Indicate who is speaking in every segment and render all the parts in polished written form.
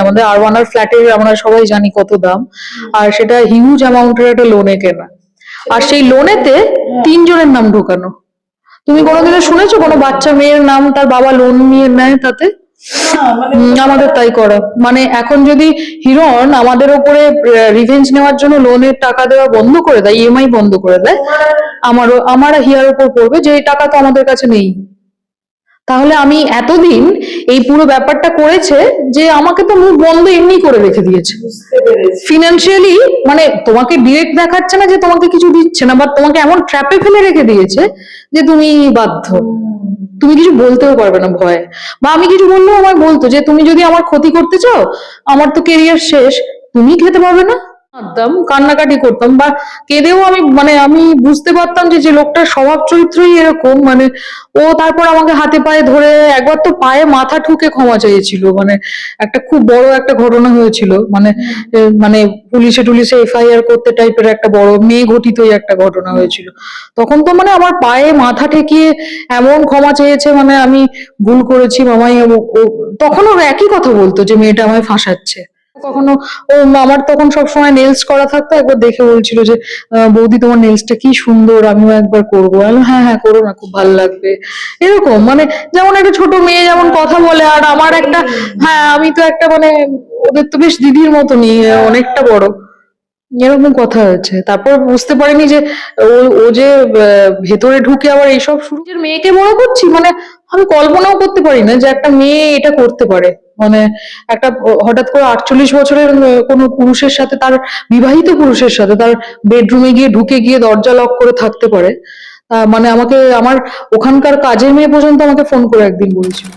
Speaker 1: আমাদের আরবানার ফ্ল্যাটের আমরা সবাই জানি কত দাম, আর সেটা হিউজ অ্যামাউন্টের একটা লোনে কেনা। আর সেই লোনেতে 3 জনের নাম ঢোকানো। তুমি কোনোদিনও শুনেছো কোনো বাচ্চা মেয়ের নাম তার বাবা লোন নিয়ে নেয় তাতে? আমাদের তাই করা। মানে এখন যদি হিরণ আমাদের ওপরে রিভেঞ্জ নেওয়ার জন্য লোনের টাকা দেওয়া বন্ধ করে দেয়, ইএমআই বন্ধ করে দেয়, আমার হিয়ার উপর পড়বে যে এই টাকা তো আমাদের কাছে নেই। তাহলে আমি এতদিন এই পুরো ব্যাপারটা করেছে যে আমাকে তো মুখ বন্ধ এমনি করে রেখে দিয়েছে ফিনান্সিয়ালি। মানে তোমাকে ডিরেক্ট দেখাচ্ছে না যে তোমাকে কিছু দিচ্ছে না, বা তোমাকে এমন ট্র্যাপে ফেলে রেখে দিয়েছে যে তুমি বাধ্য, তুমি কিছু বলতেও পারবে না ভয়ে। বা আমি কিছু বললেও আমার বলতো যে তুমি যদি আমার ক্ষতি করতে চাও, আমার তো কেরিয়ার শেষ, তুমি খেতে পারবে না। কাঁদতাম, কান্নাকাটি করতাম, বা কেঁদেও আমি মানে আমি বুঝতে পারতাম যে যে লোকটার স্বভাব চরিত্রই এরকম। মানে ও তারপর আমাকে হাতে পায়ে ধরে একবার তো পায়ে মাথা ঠুকে ক্ষমা চেয়েছিল। মানে একটা খুব বড় একটা ঘটনা হয়েছিল, মানে মানে পুলিশে টুলিশে এফআইআর করতে টাইপের একটা বড় মেয়ে ঘটিতই একটা ঘটনা হয়েছিল। তখন তো মানে আমার পায়ে মাথা ঠেকিয়ে এমন ক্ষমা চেয়েছে, মানে আমি ভুল করেছি মামাই। তখনও একই কথা বলতো যে মেয়েটা আমায় ফাঁসাচ্ছে। কখনো ও আমার তখন সবসময় নেলস করা থাকতো, একবার দেখে বলছিল যে বৌদি তোমার নেলসটা কি সুন্দর, আমিও একবার করবো। আমি বললাম, হ্যাঁ হ্যাঁ করো না, খুব ভালো লাগবে। এরকম মানে যেমন একটা ছোট মেয়ে যেমন কথা বলে, আর আমার একটা, হ্যাঁ আমি তো একটা মানে ওদের তো বেশ দিদির মতনই, অনেকটা বড়, এরকম কথা হয়েছে। তারপর বুঝতে পারিনি যে ও ও যে ভেতরে ঢুকে আবার এইসব শুরু। নিজের মেয়েকে বড় করছি, মানে আমি কল্পনাও করতে পারি না যে একটা মেয়ে এটা করতে পারে। মানে একটা হঠাৎ করে 48 বছরের কোনো পুরুষের সাথে, তার বিবাহিত পুরুষের সাথে তার বেডরুমে গিয়ে ঢুকে গিয়ে দরজা লক করে থাকতে পারে। মানে আমাকে আমার ওখানকার কাজের মেয়ে পর্যন্ত আমাকে ফোন করে একদিন বলেছিল।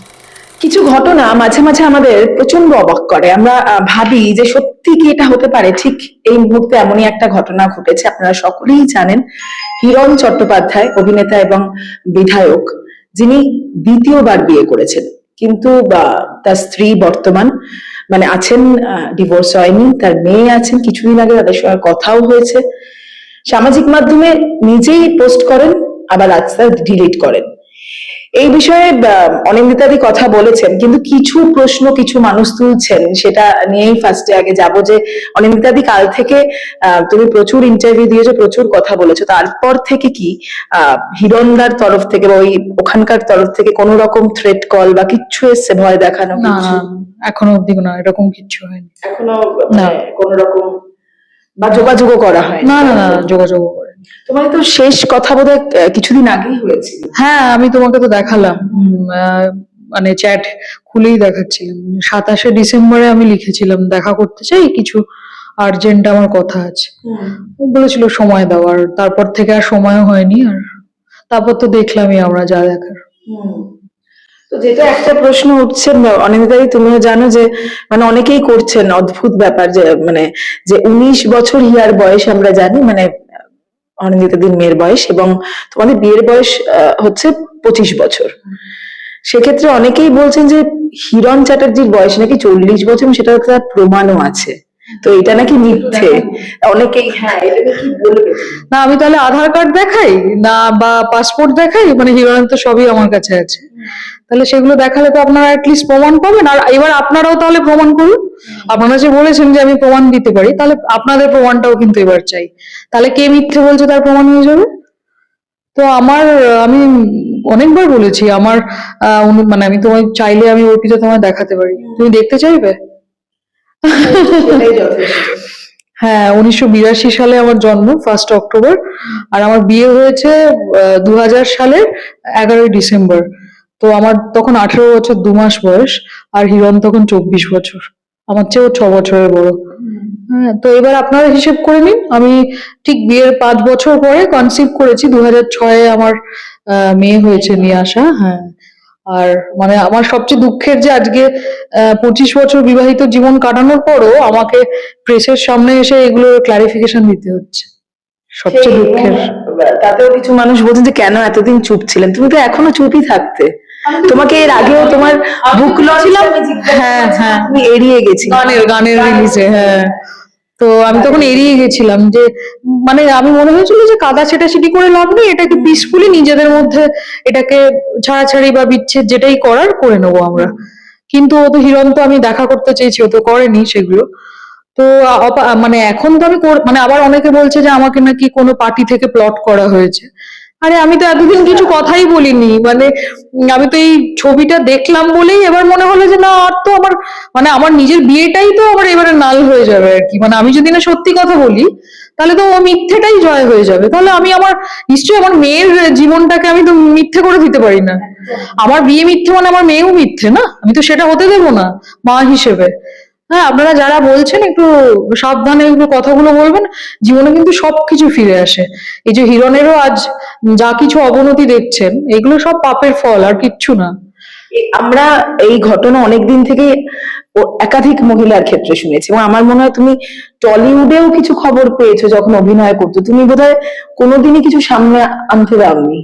Speaker 2: কিছু ঘটনা মাঝে মাঝে আমাদের প্রচন্ড অবাক করে। আমরা ভাবি যে সত্যি কি এটা হতে পারে। ঠিক এই মুহূর্তে এমনই একটা ঘটনা ঘটেছে। আপনারা সকলেই জানেন হিরণ চট্টোপাধ্যায়, অভিনেতা এবং বিধায়ক, যিনি দ্বিতীয়বার বিয়ে করেছেন, কিন্তু তার স্ত্রী বর্তমান মানে আছেন, ডিভোর্স হয়নি, তার মেয়ে আছেন, কিছুদিন আগে তাদের সঙ্গে কথাও হয়েছে। সামাজিক মাধ্যমে নিজেই পোস্ট করেন, আবার আস্তে ডিলিট করেন। এই বিষয়ে অনিন্দিতাদি কথা বলেছেন, কিন্তু কিছু প্রশ্ন কিছু মানুষ তুলছেন, সেটা নিয়েই ফার্স্টে আগে যাব। যে অনিন্দিতাদি, কাল থেকে তুমি প্রচুর ইন্টারভিউ দিয়েছো, প্রচুর কথা বলেছো, তারপর থেকে কি হিরণদার তরফ থেকে বা ওখানকার তরফ থেকে কোনো রকম থ্রেট কল বা কিচ্ছু এসছে, ভয় দেখানো?
Speaker 1: না না, এখনো অব্দি না, এরকম কিচ্ছু হয়নি
Speaker 2: এখনো, না কোনো রকম বা যোগাযোগও করা হয়?
Speaker 1: না না না, যোগাযোগ করে।
Speaker 2: তোমার তো শেষ কথা বোধহয় কিছুদিন আগেই হয়েছিল।
Speaker 1: হ্যাঁ, আমি তোমাকে তো দেখালাম, মানে চ্যাট খুলেই দেখাচ্ছিলাম। 27শে ডিসেম্বরে আমি লিখেছিলাম দেখা করতে চাই, কিছু আর্জেন্ট আমার কথা আছে। ও বলেছিল সময় দেওয়ার, তারপর থেকে আর সময় হয়নি। আর তারপর তো দেখলামই আমরা যা দেখার।
Speaker 2: তো যেটা একটা প্রশ্ন উঠছে অনিন্দিতাদি, তুমিও জানো যে মানে অনেকেই করছেন অদ্ভুত ব্যাপার, যে মানে যে 19 বছর হিয়ার বয়স আমরা জানি, মানে অনিন্দিতাদির মেয়ের বয়স, এবং তোমাদের বিয়ের বয়স হচ্ছে 25 বছর। সেক্ষেত্রে অনেকেই বলছেন যে হিরণ চ্যাটার্জির বয়স নাকি 40 বছর, সেটা তার প্রমাণও আছে। তো এটা নাকি মিথ্যে অনেকেই। হ্যাঁ, এটা কি বলবে?
Speaker 1: না, আমি তাহলে আধার কার্ড দেখাই না বা পাসপোর্ট দেখাই? মানে হিরণের তো সবই আমার কাছে আছে, তাহলে সেগুলো দেখালে তো আপনারা অ্যাটলিস্ট প্রমাণ পাবেন। আর এবার আপনারাও তাহলে প্রমাণ করুন। আপনারা যে বলেছেন যে আমি প্রমাণ দিতে পারি, তাহলে আপনাদের প্রমাণটাও কিন্তু এবার চাই। তাহলে কে মিথ্যে বলছে তার প্রমাণ হয়ে যাবে। তো আমি অনেকবার বলেছি আমার মানে আমি তোমায় চাইলে আমি অর্পিতা তোমায় দেখাতে পারি, তুমি দেখতে চাইবে? হ্যাঁ, 1982 সালে আমার জন্ম, 1 অক্টোবর। আর আমার বিয়ে হয়েছে 2000 সালের 11ই ডিসেম্বর। তো আমার তখন 18 বছর 2 মাস বয়স, আর হিরণ তখন 24 বছর, আমার চেয়েও 6 বছরের বড়। হ্যাঁ, তো এবার আপনারা হিসেব করে নিন, আমি ঠিক বিয়ের 5 বছর পরে কনসিভ করেছি। 2006-এ আমার মেয়ে হয়েছে নিয়ে আসা। হ্যাঁ, আর মানে আমার সবচেয়ে দুঃখের যে আজকে 25 বছর বিবাহিত জীবন কাটানোর পরও আমাকে প্রেসের সামনে এসে এগুলো ক্লারিফিকেশন দিতে হচ্ছে, সবচেয়ে দুঃখের।
Speaker 2: তাতেও কিছু মানুষ বলছেন যে কেন এতদিন চুপ ছিলেন, তুমি তো এখনো চুপই থাকতে। তোমাকে এর আগেও তোমার বুক লঞ্চ,
Speaker 1: হ্যাঁ হ্যাঁ,
Speaker 2: তুমি এড়িয়ে গেছি
Speaker 1: গানের রিলিজে। হ্যাঁ, তো আমি তখন এড়িয়ে গেছিলাম যে মানে আমি মনে হয়েছিল যে কাদা ছেটাছিটি করে লাভ নেই, এটাকে পিসফুলি নিজেদের মধ্যে এটাকে ছাড়াছাড়ি বা বিচ্ছেদ যেটাই করার করে নেবো আমরা। কিন্তু ও তো হিরণ তো আমি দেখা করতে চেয়েছি, ও তো করেনি সেগুলো। তো মানে এখন তো আমি মানে আবার অনেকে বলছে যে আমাকে নাকি কোনো পার্টি থেকে প্লট করা হয়েছে। আরে আমি তো এতদিন কিছু কথাই বলিনি, মানে আমি তো এই ছবিটা দেখলাম বলেই এবার মনে হলো যে না, আর তো আমার মানে আমার নিজের বিয়েটাই তো আমার এবারে নাল হয়ে যাবে আর কি। মানে আমি যদি না সত্যি কথা বলি, তাহলে তো ও মিথ্যেটাই জয় হয়ে যাবে। তাহলে আমি আমার নিশ্চয়ই আমার মেয়ের জীবনটাকে আমি তো মিথ্যে করে দিতে পারি না। আমার বিয়ে মিথ্যে মানে আমার মেয়েও মিথ্যে না, আমি তো সেটা হতে দেবো না মা হিসেবে। হ্যাঁ, আপনারা যারা বলছেন একটু সাবধানে একটু কথাগুলো বলবেন, জীবনে কিন্তু সবকিছু ফিরে আসে। এই যে হিরণেরও আজ যা কিছু অবনতি দেখছেন, এগুলো সব পাপের ফল, আর কিচ্ছু না।
Speaker 2: আমরা এই ঘটনা অনেকদিন থেকে একাধিক মহিলার ক্ষেত্রে শুনেছি, এবং আমার মনে হয় তুমি টলিউডেও কিছু খবর পেয়েছো যখন অভিনয় করতো, তুমি বোধহয় কোনোদিনই কিছু সামনে আনতে দাওনি,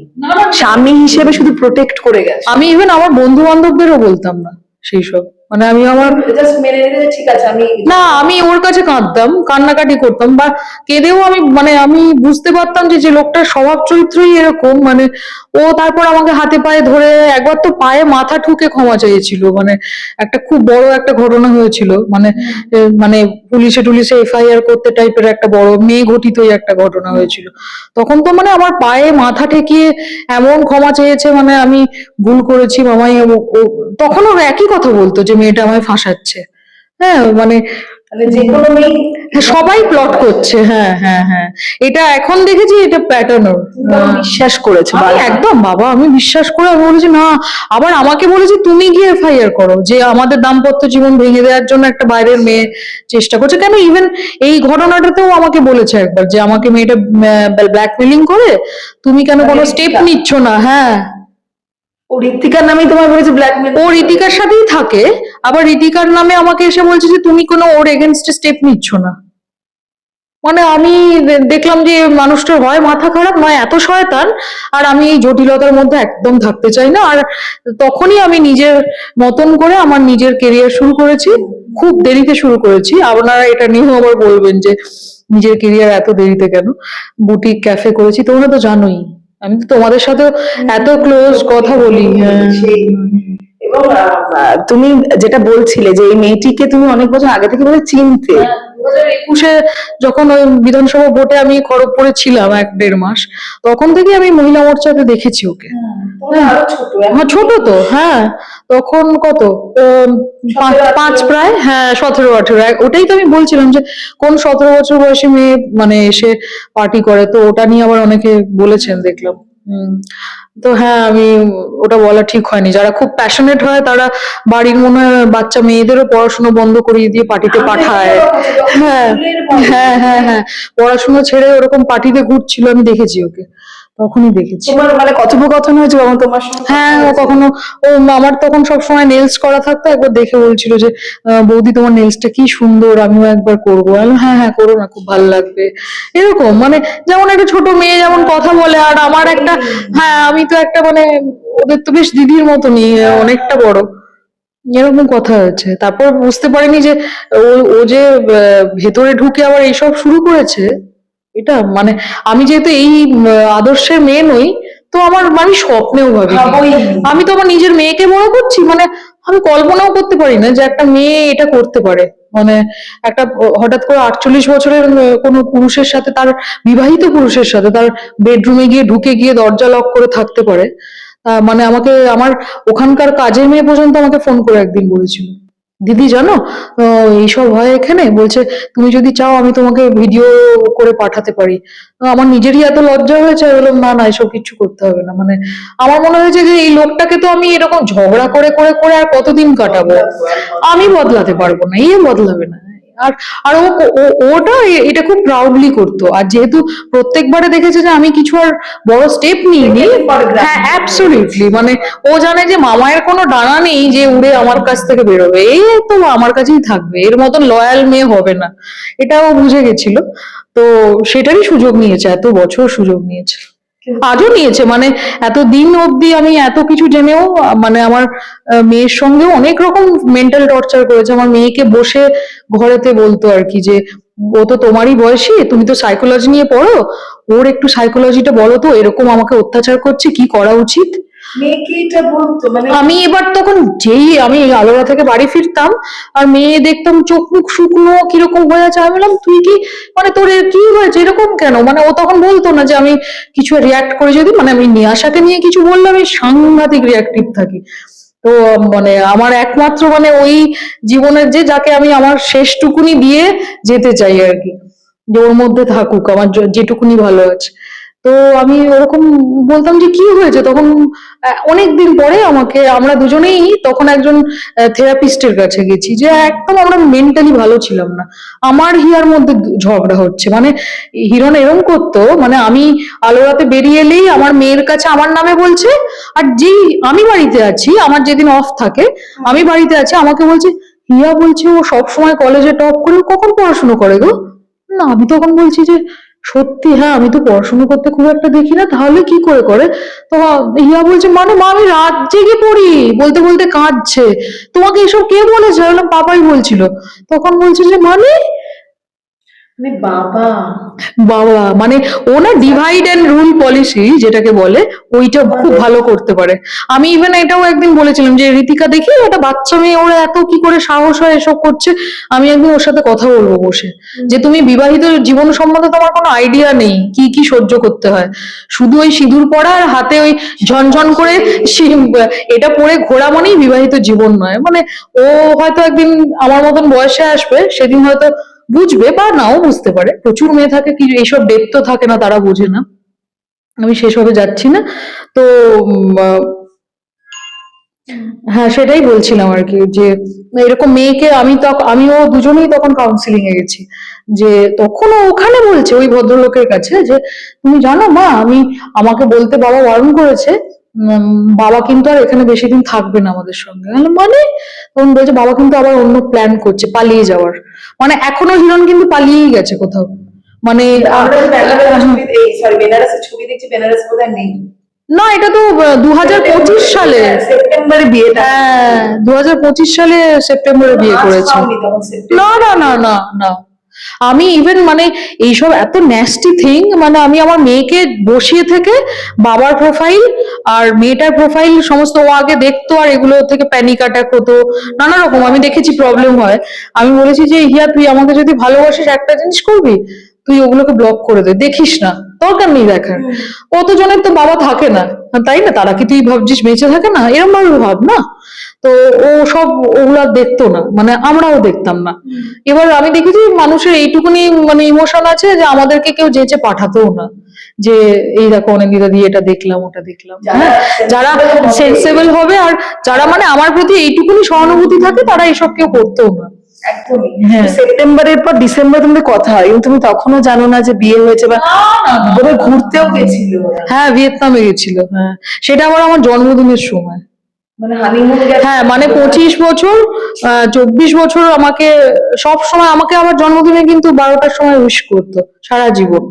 Speaker 2: স্বামী হিসেবে শুধু প্রোটেক্ট করে গেছো।
Speaker 1: আমি ইভেন আমার বন্ধু বান্ধবদেরও বলতাম না সেই সব, মানে আমি আমার
Speaker 2: জাস্ট মেনে নিতে যে ঠিক আছে আমি
Speaker 1: না, আমি ওর কাছে কাঁদতাম, কান্নাকাটি করতাম, বা কেঁদেও আমি মানে আমি বুঝতে পারতাম যে যে লোকটার স্বভাব চরিত্রই এরকম। মানে ও তারপর আমাকে হাতে পায়ে ধরে একবার তো পায়ে মাথা ঠুকে ক্ষমা চেয়েছিল। মানে একটা খুব বড় একটা ঘটনা হয়েছিল, মানে মানে পুলিশে টুলিশে এফআইআর করতে টাইপের একটা বড় মেয়ে ঘটিতই একটা ঘটনা হয়েছিল। তখন তো মানে আমার পায়ে মাথা ঠেকিয়ে এমন ক্ষমা চেয়েছে, মানে আমি ভুল করেছি মামাই। তখন ওর একই কথা বলতো যে মেয়েটা আমায় ফাঁসাচ্ছে। হ্যাঁ, মানে
Speaker 2: মানে যে কোনো মেয়ে
Speaker 1: হ্যাঁ, সবাই প্লট করছে। হ্যাঁ হ্যাঁ হ্যাঁ, এটা এখন দেখেছি, এটা প্যাটার্ন ওর।
Speaker 2: বিশ্বাস করেছো
Speaker 1: আমি একদম বাবা, আমি বিশ্বাস করে আমি বলেছি না। আবার আমাকে বলেছি তুমি গিয়ে এফআইআর করো যে আমাদের দাম্পত্য জীবন ভেঙে দেওয়ার জন্য একটা বাইরের মেয়ে চেষ্টা করছে। কেন ইভেন এই ঘটনাটাতেও আমাকে বলেছে একবার যে আমাকে মেয়েটা ব্ল্যাকমেলিং করে, তুমি কেন কোনো স্টেপ নিচ্ছ না। হ্যাঁ,
Speaker 2: ও ঋতিকার নামে তোমায় বলেছে ব্ল্যাকমেল?
Speaker 1: ও ঋতিকার সাথেই থাকে, আবার ঋতিকার নামে আমাকে এসে বলছে যে তুমি কোনো ওর এগেনস্টে স্টেপ নিচ্ছ না। মানে আমি দেখলাম যে মানুষটার হয় মাথা খারাপ, নয় এত শয়তান। আর আমি এই জটিলতার মধ্যে একদম থাকতে চাই না। আর তখনই আমি নিজের মতন করে আমার নিজের কেরিয়ার শুরু করেছি, খুব দেরিতে শুরু করেছি। আপনারা এটা নিয়েও আবার বলবেন যে নিজের কেরিয়ার এত দেরিতে কেন। বুটিক ক্যাফে করেছি, তোমরা তো জানোই, আমি তো তোমাদের সাথে এত ক্লোজ কথা বলি। হ্যাঁ,
Speaker 2: এবং তুমি যেটা বলছিলে যে এই মেয়েটিকে তুমি অনেক বছর আগে থেকে বোধহয় চিনতে।
Speaker 1: 2021-এ যখন ওই বিধানসভা ভোটে আমি খড়গপুরে ছিলাম 1-1.5 মাস, তখন থেকে আমি মহিলা মোর্চাতে দেখেছি ওকে।
Speaker 2: আরো ছোট,
Speaker 1: হ্যাঁ ছোট তো, হ্যাঁ তখন কত 5 প্রায়, হ্যাঁ 17-18। ওটাই তো আমি বলছিলাম যে কোন 17 বছর বয়সী মেয়ে মানে এসে পার্টি করে, তো ওটা নিয়ে আবার অনেকে বলেছেন দেখলাম। তো হ্যাঁ, আমি ওটা বলা ঠিক হয়নি। যারা খুব প্যাশনেট হয় তারা বাড়ির মনে হয় বাচ্চা মেয়েদেরও পড়াশোনা বন্ধ করিয়ে দিয়ে পার্টিতে পাঠায়। হ্যাঁ হ্যাঁ হ্যাঁ হ্যাঁ, পড়াশোনা ছেড়ে ওরকম পার্টিতে ঘুরছিল, আমি দেখেছি ওকে, তখনই দেখেছি।
Speaker 2: তোমার মানে কথোপকথন হয়েছে কখন তোমার সঙ্গে?
Speaker 1: হ্যাঁ, ও কখনো আমার তখন সবসময় নেলস করা থাকতো, একবার দেখে বলছিল যে বৌদি তোমার নেলসটা কি সুন্দর, আমিও একবার করবো। আমি বললাম, হ্যাঁ হ্যাঁ করো না, খুব ভালো লাগবে। এরকম মানে যেমন একটা ছোট মেয়ে যেমন কথা বলে, আর আমার একটা, হ্যাঁ আমি তো একটা মানে ওদের তো বেশ দিদির মতনই, অনেকটা বড়, এরকম কথা হয়েছে। তারপর বুঝতে পারিনি যে ও যে ভেতরে ঢুকে আবার এইসব শুরু করেছে। এটা মানে আমি যেহেতু এই আদর্শের মেয়ে নই, তো আমার আমি স্বপ্নেও ভাবিনি। আমি তো আমার নিজের মেয়েকে বড় করছি, মানে আমি কল্পনাও করতে পারি না যে একটা মেয়ে এটা করতে পারে। মানে একটা হঠাৎ করে 48 বছরের কোনো পুরুষের সাথে, তার বিবাহিত পুরুষের সাথে তার বেডরুমে গিয়ে ঢুকে গিয়ে দরজা লক করে থাকতে পারে। মানে আমাকে আমার ওখানকার কাজের মেয়ে পর্যন্ত আমাকে ফোন করে একদিন বলেছিল, দিদি জানো এইসব হয় এখানে, বলছে তুমি যদি চাও আমি তোমাকে ভিডিও করে পাঠাতে পারি। আমার নিজেরই এত লজ্জা হয়েছে, আমি বললাম না না, এসব কিছু করতে হবে না। মানে আমার মনে হয়েছে যে এই লোকটাকে তো আমি এরকম ঝগড়া করে করে করে আর কতদিন কাটাবো, আমি বদলাতে পারবো না, এ বদলাবে না। আর আর ওটা এটা খুব প্রাউডলি করতো। আর যেহেতু প্রত্যেকবারে দেখেছে যে আমি কিছু আর বড় স্টেপ নিইনি, হ্যাঁ অ্যাবসলিউটলি, মানে ও জানে যে মামায়ের কোনো ডানা নেই যে উড়ে আমার কাছ থেকে বেরোবে, এই তো আমার কাছেই থাকবে, এর মতন লয়াল মেয়ে হবে না, এটাও বুঝে গেছিল। তো সেটারই সুযোগ নিয়েছে, এত বছর সুযোগ নিয়েছে, আজও নিয়েছে। মানে এত দিন অবধি আমি এত কিছু জেনেও মানে আমার মেয়ের সঙ্গেও অনেক রকম মেন্টাল টর্চার করেছে। আমার মেয়েকে বসে ঘরেতে বলতো আর কি যে ও তো তোমারই বয়সী, তুমি তো সাইকোলজি নিয়ে পড়ো, ওর একটু সাইকোলজিটা বলো তো, এরকম আমাকে অত্যাচার করছে, কি করা উচিত।
Speaker 2: মেয়েকে এটা বলতো মানে
Speaker 1: আমি এবার তখন যেই আমি আলোরা থেকে বাড়ি ফিরতাম আর মেয়ে দেখতাম চোখ মুখ শুকনো কিরকম হয়ে আছে, আমি বললাম তুই কি মানে তোর কি হয়েছে এরকম কেন, মানে ও তখন বলতো না যে আমি কিছু রিয়াক্ট করে, যদি মানে আমি নিয়াশাকে নিয়ে কিছু বললাম আমি সাংঘাতিক রিয়াক্টিভ থাকি। তো মানে আমার একমাত্র মানে ওই জীবনের যে যাকে আমি আমার শেষটুকুনি দিয়ে যেতে চাই আর কি, যে ওর মধ্যে থাকুক আমার যেটুকুনি ভালো আছে। তো আমি ওরকম বলতাম যে কি হয়েছে তখন। অনেক দিন পরে আমাকে আমরা দুজনেই তখন একজন থেরাপিস্টের কাছে গেছি, যে একদম আমরা মেন্টালি ভালো ছিলাম না, আমার হিয়ার মধ্যে ঝগড়া হচ্ছে, মানে হিরণ এরম করতো, মানে আমি আলোরাতে বেরিয়ে এলেই আমার মেয়ের কাছে আমার নামে বলছে, আর যেই আমি বাড়িতে আছি আমার যেদিন অফ থাকে আমি বাড়িতে আছি আমাকে বলছে হিয়া বলছে ও সব সময় কলেজে টপ করে, ও কখন পড়াশোনা করে গো। না আমি তখন বলছি যে সত্যি হ্যাঁ আমি তো পড়াশোনা করতে খুব একটা দেখি না, তাহলে কি করে করে। তো হিয়া বলছে মানে মা আমি রাত জেগে পড়ি, বলতে বলতে কাঁদছে, তোমাকে এসব কে বলেছে, আমি বললাম পাপাই বলছিল। তখন বলছে যে মানে
Speaker 2: মানে বাবা
Speaker 1: বাবা মানে ও না ডিভাইড এন্ড রুল পলিসি যেটাকে বলে ওইটা খুব ভালো করতে পারে। আমি ইভেন এটাও একদিন বলেছিলাম যে ঋতিকা দেখি একটা বাচ্চা মেয়ে ওরা এত কি করে সাহস হয় এসব করছে, আমি একদিন ওর সাথে কথা বলবো বসে, যে তুমি বিবাহিত জীবন সম্বন্ধে তোমার কোনো আইডিয়া নেই কি কি সহ্য করতে হয়, শুধু ওই সিঁদুর পরা আর হাতে ওই ঝনঝন করে এটা পরে ঘোরা মানেই বিবাহিত জীবন নয়। মানে ও হয়তো একদিন আমার মতন বয়সে আসবে, সেদিন হয়তো বুঝবে বা নাও বুঝতে পারে, প্রচুর মেয়ে থাকে কি এইসব ডেপথ তো থাকে না, তারা বোঝে না, আমি সেসবে যাচ্ছি না। তো হ্যাঁ সেটাই বলছিলাম আর কি, যে এরকম মেয়েকে আমিও দুজনেই তখন কাউন্সিলিং এ গেছি, যে তখন ও ওখানে বলছে ওই ভদ্রলোকের কাছে যে তুমি জানো মা আমি আমাকে বলতে বাবা বারণ করেছে, বাবা কিন্তু আর এখানে বেশি দিন থাকবে না আমাদের সঙ্গে। আমি বললাম, মানে তখন বলছে বাবা কিন্তু আবার অন্য প্ল্যান করছে পালিয়ে যাওয়ার, মানে এখনো হিরণ কিন্তু পালিয়েই গেছে কোথাও, মানে
Speaker 2: আমরা যে বেনারসের ছবি এই সরি বেনারসের ছবি দেখছি, বেনারস বোধহয় নেই।
Speaker 1: না এটা তো 2025 সালে,
Speaker 2: সেপ্টেম্বরে বিয়েটা,
Speaker 1: হ্যাঁ 2025 সালে সেপ্টেম্বরে বিয়ে
Speaker 2: মার্চ
Speaker 1: করেছে।
Speaker 2: পাওনি তখন সেপ্টেম্বর।
Speaker 1: না না না না না, আমি ইভেন মানে এইসব এত ন্যাস্টি থিং, মানে আমি আমার মেয়েকে বসিয়ে থেকে বাবার প্রোফাইল আর মেয়েটার প্রোফাইল সমস্ত ও আগে দেখতো, আর এগুলো থেকে প্যানিক অ্যাটাক হতো, নানা রকম আমি দেখেছি প্রবলেম হয়। আমি বলেছি যে হিয়া তুই আমাকে যদি ভালোবাসিস একটা জিনিস করবি, তুই ওগুলোকে ব্লক করে দে, দেখিস না, দরকার নেই দেখার। কতজনের তো বাবা থাকে না, তাই না, তারা কি তুই ভাবছিস বেঁচে থাকে না, এরকম ভাবে ভাব না। তো ও সব ওগুলা দেখতো না, মানে আমরাও দেখতাম না। এবার আমি দেখেছি মানুষের এইটুকুনি মানে ইমোশন আছে যে আমাদেরকে কেউ যেচে পাঠাতেও না, যে এই দেখো অনেকদিন দিয়ে এটা দেখলাম ওটা দেখলাম। হ্যাঁ যারা সেন্সেবল হবে আর যারা মানে আমার প্রতি এইটুকুনি সহানুভূতি থাকে তারা এসব কেউ করতেও না।
Speaker 2: একদমই।
Speaker 1: হ্যাঁ।
Speaker 2: সেপ্টেম্বরের পর ডিসেম্বর তোমাদের কথা হয় এবং তুমি তখনও জানো না যে বিয়ে হয়েছে, বা বোধহয় ঘুরতেও গেছিল ওরা।
Speaker 1: হ্যাঁ ভিয়েতনামে গেছিল, হ্যাঁ সেটা আবার আমার জন্মদিনের সময়।
Speaker 2: মানে হানিমুন
Speaker 1: হ্যাঁ মানে 25 বছর 24 বছর আমাকে সব সময় আমাকে আমার জন্মদিনে কিন্তু 12টার সময় উইশ করতো সারা জীবন।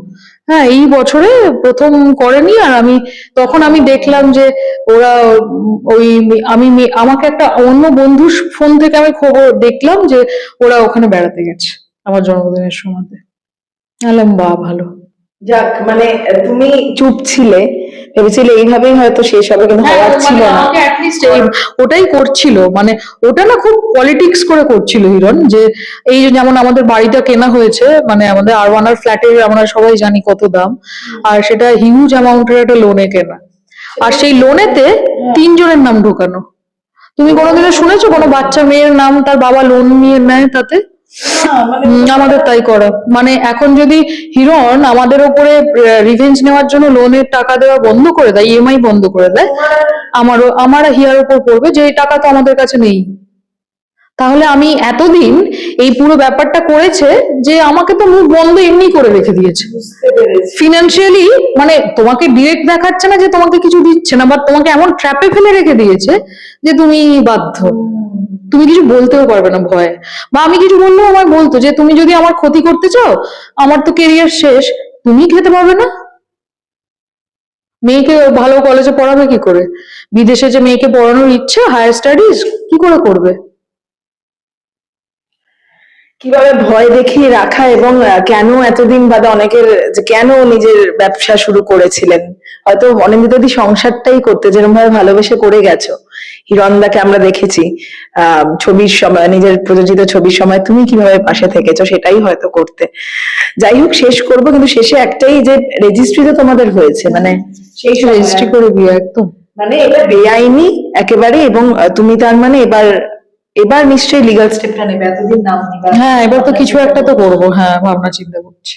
Speaker 1: হ্যাঁ এই বছরে প্রথম করেনি, আর আমি তখন আমি দেখলাম যে ওরা আমাকে একটা অন্য বন্ধুর ফোন থেকে আমি খবর দেখলাম যে ওরা ওখানে বেড়াতে গেছে আমার জন্মদিনের সময়। আলাম বা ভালো।
Speaker 2: যাক মানে তুমি চুপ ছিলে, ভেবেছিলে এইভাবেই হয়তো শেষ হবে, কিন্তু হওয়ার ছিল না।
Speaker 1: আমাকে at least ওটাই করছিল, মানে ওটা না খুব পলিটিক্স করে করছিল হিরণ, যে এই যে যেমন আমাদের বাড়িটা কেনা হয়েছে, মানে আমাদের আরওয়ানার ফ্ল্যাটের আমরা সবাই জানি কত দাম, আর সেটা হিউজ অ্যামাউন্টের একটা লোনে কেনা, আর সেই লোনেতে 3 জনের নাম ঢোকানো। তুমি কোনোদিনও শুনেছো কোনো বাচ্চা মেয়ের নাম তার বাবা লোন নিয়ে নেয় তাতে? আমাদের তাই করা, মানে এখন যদি হিরণ আমাদের ওপরে রিভেঞ্জ নেওয়ার জন্য লোনের টাকা দেওয়া বন্ধ করে দেয়, ইএমআই বন্ধ করে দেয়, আমার হিয়ার উপর পড়বে যে এই টাকা তো আমাদের কাছে নেই। তাহলে আমি এতদিন এই পুরো ব্যাপারটা করেছে যে আমাকে তো মুখ বন্ধ এমনি করে রেখে দিয়েছে
Speaker 2: বুঝতে পেরেছি।
Speaker 1: ফিনান্সিয়ালি, মানে তোমাকে ডিরেক্ট দেখাচ্ছে না যে তোমাকে কিছু দিচ্ছে না, বা তোমাকে এমন ট্র্যাপে ফেলে রেখে দিয়েছে যে তুমি বাধ্য, তুমি কিছু বলতেও পারবে না ভয়ে, বা আমি কিছু বললেও আমার বলতো যে তুমি যদি আমার ক্ষতি করতে চাও আমার তো কেরিয়ার শেষ, তুমি খেতে পারবে না। মেয়েকে ভালো কলেজে পড়াবে কি করে, বিদেশে যে মেয়েকে পড়ানোর ইচ্ছে হায়ার স্টাডিজ কি করে করবে।
Speaker 2: কিভাবে ভয় দেখিয়ে রাখা এবং কেন এতদিন বাদে অনেকের যে কেন নিজের ব্যবসা শুরু করেছিলেন, হয়তো অনিন্দিতাদি সংসারটাই করতে যেরকম ভাবে ভালোবেসে করে গেছো। হিরণদাকে আমরা দেখেছি ছবির সময়, নিজের প্রযোজিত ছবির সময় তুমি কিভাবে পাশে থেকেছো সেটাই হয়তো করতে। যাই হোক, শেষ করবো, কিন্তু শেষে একটাই, যে রেজিস্ট্রি তো তোমাদের হয়েছে, মানে সেই
Speaker 1: রেজিস্ট্রি করে বিয়ে একদম।
Speaker 2: মানে এটা বেআইনি একেবারে, এবং তুমি তার মানে এবার এবার নিশ্চয়ই লিগ্যাল স্টেপটা নেবে, এতদিন নাও নি।
Speaker 1: হ্যাঁ, এবার তো কিছু একটা তো করবো, হ্যাঁ ভাবনা চিন্তা করছি।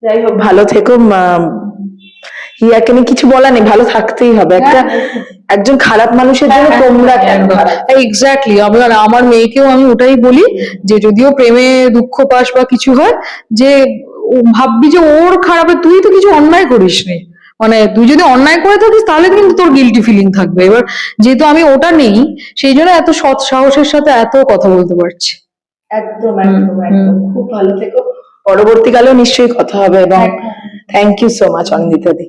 Speaker 2: যাই হোক, ভালো থেকো। হিয়াকে নিয়ে কিছু বলা নেই, ভালো থাকতেই হবে। একজন খারাপ মানুষের জন্য তোমরা কেন খারাপ?
Speaker 1: এক্স্যাক্টলি, আমার মেয়েকেও আমি ওটাই বলি, যে যদিও প্রেমে দুঃখ পাস বা কিছু হয়, যে ভাববি যে ওর খারাপে তুই তো কিছু অন্যায় করিসনি, মানে তুই যদি অন্যায় করে থাকিস তাহলে কিন্তু তোর গিল্টি ফিলিং থাকবে। এবার যেহেতু আমি ওটা নেই, সেই জন্য এত সৎ সাহসের সাথে এত কথা বলতে পারছি।
Speaker 2: একদম একদম একদম, খুব ভালো থেকো। পরবর্তীকালেও নিশ্চয়ই কথা হবে, এবং thank you so much Anindita the.